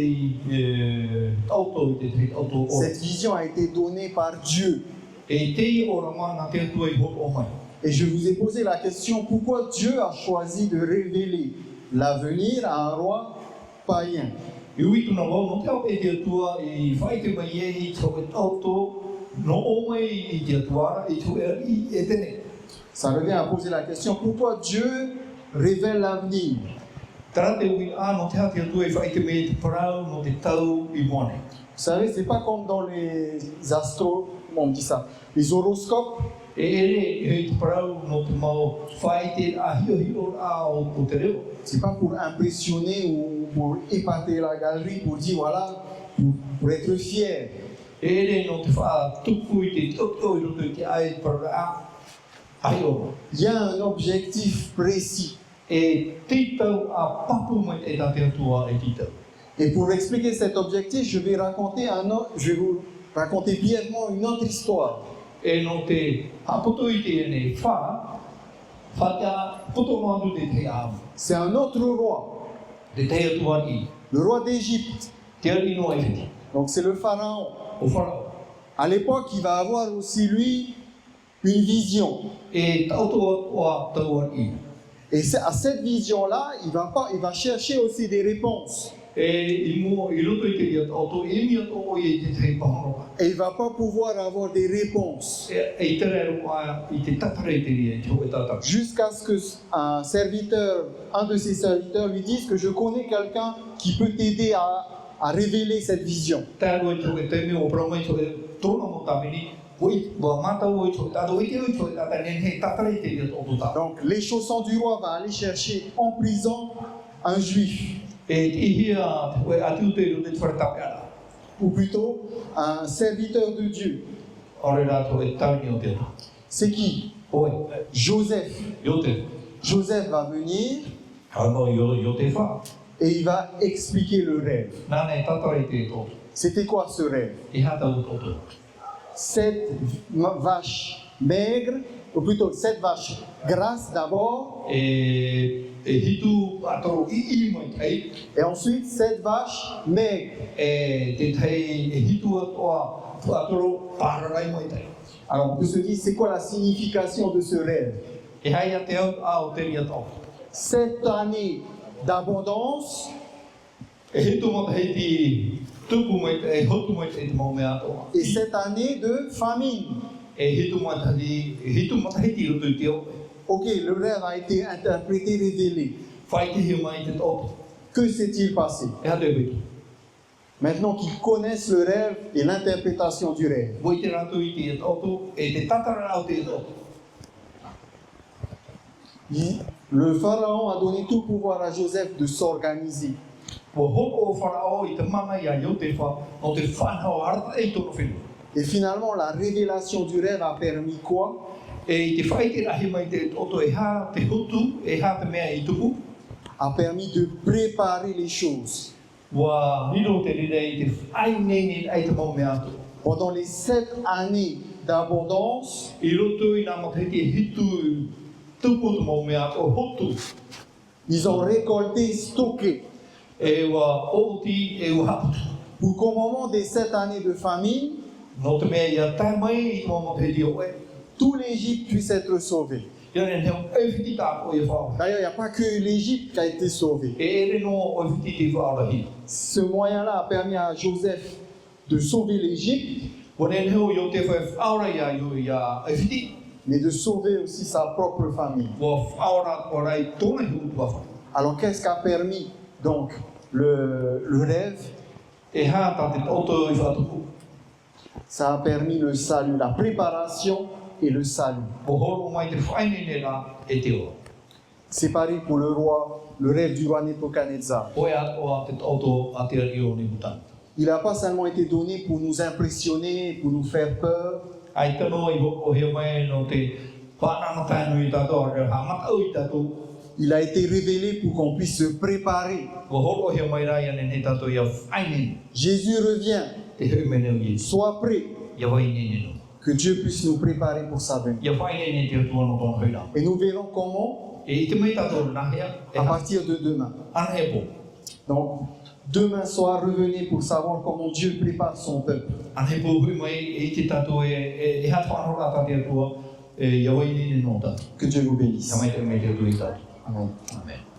auto i te te auto o. Cette vision a été donnée par Dieu. E te i o rama nā te atua i hoko o mai. Et je vous ai posé la question, pourquoi Dieu a choisi de révéler l'avenir à un roi païen? I ui tuna wau no te au e te atua i whai te mai e i tau e auto no o mai i te atua i tau e i e tene. Ça revient à poser la question, pourquoi Dieu révèle l'avenir? Tara te ui a no te hati atua i whai te mai te parau no te tau i moane. Vous savez, c'est pas comme dans les on dit ça, les horoscopes. E ere e te parau no te mau whai te a hio a o te reo. C'est pas pour impressionner ou pour épater la galerie, pour dire voilà, pour être fier. E ere no te wha tuku i te toko i roto i te ai para a hio. Il y a un objectif précis. E titau a papu mai e tā te atua e titau. Et pour expliquer cet objectif, je vais vous raconter brièvement une autre histoire. E no te hapoto i te ene whata poto mandu te te amu. C'est un autre roi, Te te atua i. le roi d'Égypte. Te ari no e whiti. Donc c'est le pharaon. O wharau. À l'époque, il va avoir aussi lui une vision. E tautoa o tauar i. Et à cette vision-là, il va chercher aussi des réponses. E i mua i roto i te ia auto e mi ato o i te te paharoa. Et il ne va pas pouvoir avoir des réponses. E tere ero a i te tatare te ria i te hoe tata. Jusqu'à ce que un de ses serviteurs lui dise que je connais quelqu'un qui peut t'aider à révéler cette vision. Tāro i te hoe te me o praumai te hoe tōna mo tamini. Woi, wa matau o i te hoe tata. Woi te hoe tata nen he tatare te ria o tata. Donc les chaussons du roi vont aller chercher en prison un juif. E te ihia te hoe atu te rote te wharatape ara. Ou plutôt un serviteur de Dieu. Ore rā te hoe tauni o te ana. C'est qui? Oe, Joseph. i o te. Joseph va venir Ano i o te wha. et il va expliquer le rêve. Nāne tatare te tō. C'était quoi ce rêve? I hata o tō. 7 vaches maigres, ou plutôt 7 vaches grasses d'abord, E hitu atoro i mai tei. et ensuite 7 vaches maigres. E te tei e hitu atoa atoro pararai mai tei. Alors on peut se dire, c'est quoi la signification de ce rêve? E hai a te au a o te ria tō. 7 années d'abondance E hitu mata hei ti tupu mai te, e hotu mai te mau mea atoa. et 7 années de famine. E hitu mata hei ti roto i te ope. Ok, le rêve a été interprété, révélé. Whai te hiu mai te tō. Que s'est-il passé? E hata e witu. Maintenant qu'ils connaissent le rêve et l'interprétation du rêve, Voi te rātou i te tō, e te tatara au te tō. le pharaon a donné tout pouvoir à Joseph de s'organiser. Wa hoko o wharao i te mana ia i o te wha, o te whanau harata e tōno whenua. Et finalement, la révélation du rêve a permis quoi? E i te whai te rahi mai te oto e hā te hutu, e hā te mea i tupu, A permis de préparer les choses. Wa hiro te rei te whai nei ai te mau mea atu. Pendant les 7 années d'abondance, I roto i nā matahiti e hitu tupu te mau mea o hotu. ils ont récolté, stocké, E wa oti e wa haputu. pour qu'au moment des 7 années de famine, No te mea ia tai mai i te mau matahiti o e. tout l'Égypte puisse être sauvé. Ia ne heo e whiti tāko e whao. D'ailleurs, il n'y a pas que l'Égypte qui a été sauvée. E ere no o whiti te whaarahi. Ce moyen-là a permis à Joseph de sauver l'Égypte, Wane heo i o te whai whaora ia i o ia e whiti. mais de sauver aussi sa propre famille. Wa whaora o rai tōna hiu tua whai. Alors, qu'est-ce qui a permis donc le rêve? E hā tā te tauto i whātuku. Ça a permis le salut, la préparation et le salut. Mo horo mai te whainene rā e te oa. C'est pareil pour le roi, le rêve du roi Nebuchadnezzar. Oe o a te tauto a te rio ni mutana. Il n'a pas seulement été donné pour nous impressionner, pour nous faire peur, Ai tano i hoko heo mai no te whanana tānu i tātou a reo hamata au i tātou. il a été révélé pour qu'on puisse se préparer. Ko horo heo mai rā ia ne tātou ia whainene. Jésus revient, Te heu mene o Yesu. sois prêt, Ia wainene no. que Dieu puisse nous préparer pour sa venue. Ia whainene te atua no tōna hoira. Et nous verrons comment E i te mai tātou nahea, e à ha, partir de demain. ana he po. Donc, demain soir, revenez pour savoir comment Dieu prépare son peuple. Ana he po hui mai e i te tātou e ha whanora tā te atua, ia wainene no tātou. Que Dieu vous bénisse. Ia mai te me te atua i tātou. Amen. Amen.